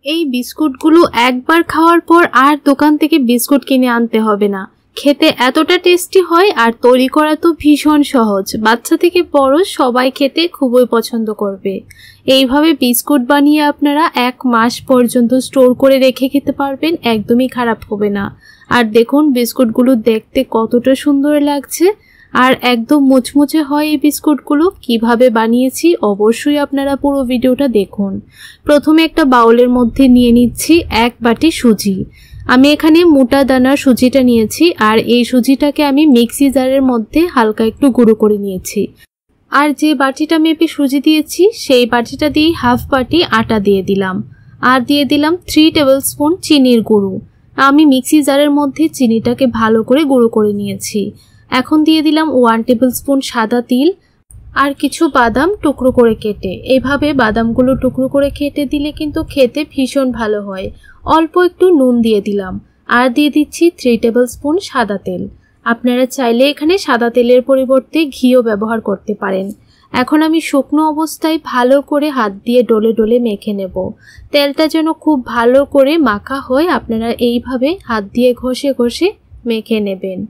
এই বিস্কুটগুলো একবার খাওয়ার পর আর দোকান থেকে বিস্কুট কিনে আনতে হবে না। খেতে এতটা টেস্টি হয় আর তৈরি করা তো ভীষণ সহজ। বাচ্চা থেকে বড় সবাই খেতে খুবই পছন্দ করবে। এইভাবে বিস্কুট বানিয়ে আপনারা 1 মাস পর্যন্ত স্টোর করে রেখে খেতে পারবেন, একদমই খারাপ হবে না। আর দেখুন বিস্কুটগুলো দেখতে কতটা সুন্দর লাগছে আর একদম মুচমুচে হয় এই বিস্কুটগুলো। কিভাবে বানিয়েছি অবশ্যই আপনারা পুরো ভিডিওটা দেখুন। প্রথমে একটা বাউলের মধ্যে নিয়ে নিচ্ছি 1 বাটি সুজি। আমি এখানে মোটা দানার সুজিটা নিয়েছি আর এই সুজিটাকে আমি মিক্সি জারের মধ্যে হালকা একটু গুঁড়ো করে নিয়েছি। আর যে বাটিটা মেপে সুজি দিয়েছি সেই বাটিটা দিয়ে 1/2 বাটি আটা দিয়ে দিলাম আর দিয়ে দিলাম 3 টেবিলস্পুন চিনির গুঁড়ো। আমি মিক্সি জারের মধ্যে চিনিটাকে ভালো করে গুঁড়ো করে নিয়েছি। এখন দিয়ে দিলাম 1 টেবিলস্পুন সাদা তিল আর কিছু বাদাম টুকরো করে কেটে। এভাবে বাদামগুলো টুকরো করে কেটে দিলে কিন্তু খেতে ভীষণ ভালো হয়। অল্প একটু নুন দিয়ে দিলাম আর দিয়ে দিচ্ছি 3 টেবিলস্পুন সাদা তেল। আপনারা চাইলে এখানে সাদা তেলের পরিবর্তে ঘিও ব্যবহার করতে পারেন। এখন আমি শুকনো অবস্থায় ভালো করে হাত দিয়ে ডলে ডলে মেখে নেব। তেলটা যেন খুব ভালো করে মাখা হয়, আপনারা এইভাবে হাত দিয়ে ঘষে ঘষে মেখে নেবেন।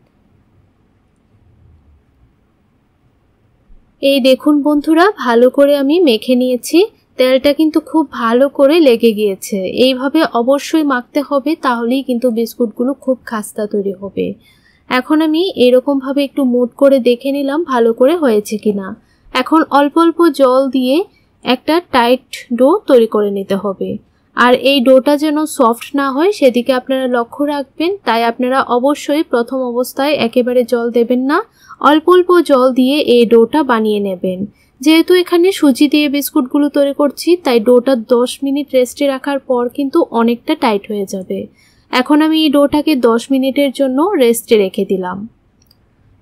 এই দেখুন বন্ধুরা, ভালো করে আমি মেখে নিয়েছি। তেলটা কিন্তু খুব ভালো করে লেগে গিয়েছে। এইভাবে অবশ্যই মাখতে হবে, তাহলেই কিন্তু বিস্কুটগুলো খুব খাস্তা তৈরি হবে। এখন আমি এরকমভাবে একটু মুট করে দেখে নিলাম ভালো করে হয়েছে কিনা। এখন অল্প অল্প জল দিয়ে একটা টাইট ডো তৈরি করে নিতে হবে। আর এই ডোটা যেন সফট না হয় সেদিকে আপনারা লক্ষ্য রাখবেন। তাই আপনারা অবশ্যই প্রথম অবস্থায় একেবারে জল দেবেন না, অল্প অল্প জল দিয়ে এই ডোটা বানিয়ে নেবেন। যেহেতু এখানে সুজি দিয়ে বিস্কুটগুলো তৈরি করছি তাই ডোটা 10 মিনিট রেস্টে রাখার পর কিন্তু অনেকটা টাইট হয়ে যাবে। এখন আমি এই ডোটাকে 10 মিনিটের জন্য রেস্টে রেখে দিলাম।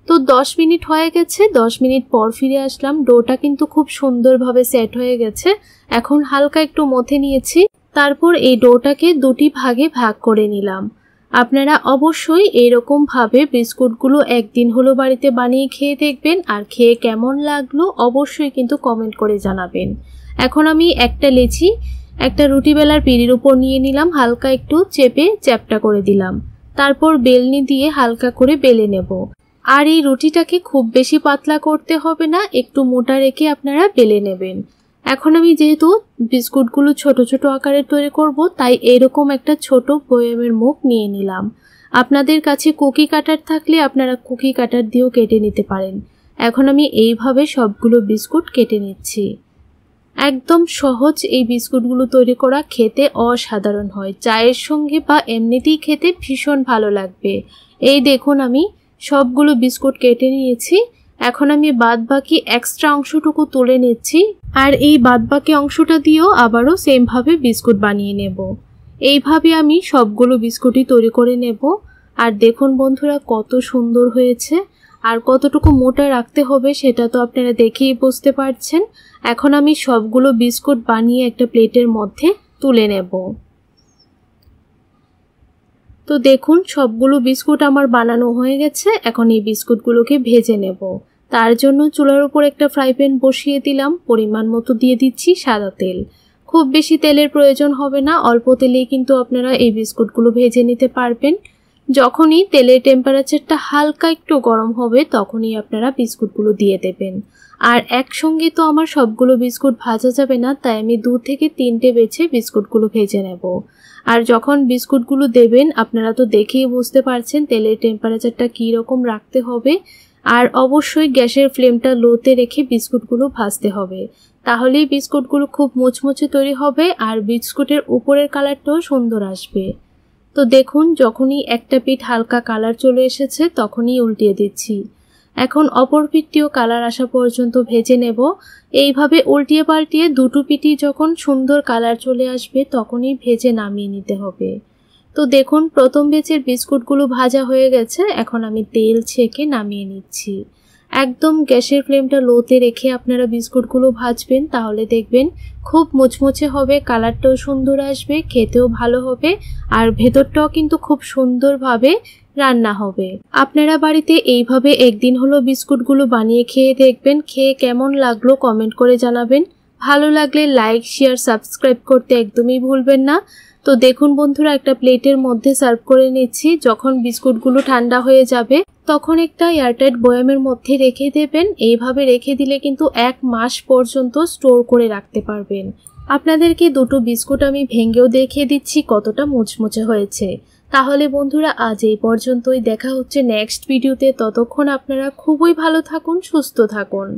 তো 10 মিনিট হয়ে গেছে। 10 মিনিট পর ফিরে আসলাম। ডোটা কিন্তু খুব সুন্দরভাবে সেট হয়ে গেছে। এখন হালকা একটু মথে নিয়েছি। তারপর এই ডোটাকে 2টি ভাগে ভাগ করে নিলাম। আপনারা অবশ্যই এরকম ভাবে বিস্কুটগুলো একদিন হলো বাড়িতে বানিয়ে খেয়ে দেখবেন আর খেয়ে কেমন লাগলো অবশ্যই কিন্তু কমেন্ট করে জানাবেন। এখন আমি একটা লেচি একটা রুটি বেলার পিঁড়ির উপর নিয়ে নিলাম, হালকা একটু চেপে চ্যাপটা করে দিলাম। তারপর বেলনি দিয়ে হালকা করে বেলে নেব। আর এই রুটিটাকে খুব বেশি পাতলা করতে হবে না, একটু মোটা রেখে আপনারা বেলে নেবেন। এখন আমি যেহেতু বিস্কুটগুলো ছোট ছোট আকারে তৈরি করব তাই এরকম একটা ছোট বয়ামের মুখ নিয়ে নিলাম। আপনাদের কাছে কুকি কাটার থাকলে আপনারা কুকি কাটার দিয়েও কেটে নিতে পারেন। এখন আমি এইভাবে সবগুলো বিস্কুট কেটে নিচ্ছি। একদম সহজ এই বিস্কুটগুলো তৈরি করা, খেতে অসাধারণ হয়। চায়ের সঙ্গে বা এমনিতেই খেতে ভীষণ ভালো লাগবে। এই দেখুন আমি সবগুলো বিস্কুট কেটে নিয়েছি। এখন আমি বাদবাকি এক্সট্রা অংশটুকু তুলে নিচ্ছি আর এই বাদবাকি অংশটা দিয়েও আবারও সেম ভাবে বিস্কুট বানিয়ে নেব। এইভাবে আমি সবগুলো বিস্কুটই তৈরি করে নেব। আর দেখুন বন্ধুরা কত সুন্দর হয়েছে। আর কতটুকু মোটা রাখতে হবে সেটা তো আপনারা দেখেই বুঝতে পারছেন। এখন আমি সবগুলো বিস্কুট বানিয়ে একটা প্লেটের মধ্যে তুলে নেব। তো দেখুন সবগুলো বিস্কুট আমার বানানো হয়ে গেছে। এখন এই বিস্কুটগুলোকে ভেজে নেব। তার জন্য চুলার উপর একটা ফ্রাই প্যান বসিয়ে দিলাম। পরিমাণ মতো দিয়ে দিচ্ছি সাদা তেল। খুব বেশি তেলের প্রয়োজন হবে না, অল্প তেলেই কিন্তু আপনারা এই বিস্কুটগুলো ভেজে নিতে পারবেন। যখনই তেলের টেম্পারেচারটা হালকা একটু গরম হবে তখনই আপনারা বিস্কুটগুলো দিয়ে দেবেন। আর একসঙ্গে তো আমার সবগুলো বিস্কুট ভাজা যাবে না, তাই আমি 2 থেকে 3টে বেছে বিস্কুটগুলো ভেজে নেব। আর যখন বিস্কুটগুলো দেবেন আপনারা তো দেখেই বুঝতে পারছেন তেলের টেম্পারেচারটা কী রকম রাখতে হবে। আর অবশ্যই গ্যাসের ফ্লেমটা লোতে রেখে বিস্কুটগুলো ভাজতে হবে, তাহলেই বিস্কুটগুলো খুব মুচমুচে তৈরি হবে আর বিস্কুটের উপরের কালারটাও সুন্দর আসবে। তো দেখুন যখনই একটা পিঠ হালকা কালার চলে এসেছে তখনই উল্টিয়ে দিচ্ছি। এখন অপর পিঠটিও কালার আসা পর্যন্ত ভেজে নেব। এইভাবে উল্টিয়ে পাল্টিয়ে দুটো পিঠই যখন সুন্দর কালার চলে আসবে তখনই ভেজে নামিয়ে নিতে হবে। তো দেখুন প্রথম ব্যাচের বিস্কুটগুলো ভাজা হয়ে গেছে। এখন আমি তেল ছেঁকে নামিয়ে নিচ্ছি। একদম গ্যাসের ফ্লেমটা লোতে রেখে আপনারা বিস্কুটগুলো ভাজবেন, তাহলে দেখবেন খুব মুচমুচে হবে, কালারটাও সুন্দর আসবে, খেতেও ভালো হবে আর ভেতরটাও কিন্তু খুব সুন্দরভাবে রান্না হবে। আপনারা বাড়িতে এইভাবে একদিন হলো বিস্কুটগুলো বানিয়ে খেয়ে দেখবেন, খেয়ে কেমন লাগলো কমেন্ট করে জানাবেন। ভালো লাগলে লাইক, শেয়ার, সাবস্ক্রাইব করতে একদমই ভুলবেন না। তো দেখুন বন্ধুরা, একটা প্লেটের মধ্যে সার্ভ করে নিচ্ছি। যখন বিস্কুটগুলো ঠান্ডা হয়ে যাবে তখন একটা এয়ারটাইট বয়ামের মধ্যে রেখে দেবেন। এইভাবে রেখে দিলে কিন্তু 1 মাস পর্যন্ত স্টোর করে রাখতে পারবেন। আপনাদেরকে দুটো বিস্কুট আমি ভেঙেও দেখিয়ে দিচ্ছি কতটা মুচমুচে হয়েছে। তাহলে বন্ধুরা আজ এই পর্যন্তই, দেখা হচ্ছে নেক্সট ভিডিওতে। ততক্ষণ আপনারা খুবই ভালো থাকুন, সুস্থ থাকুন।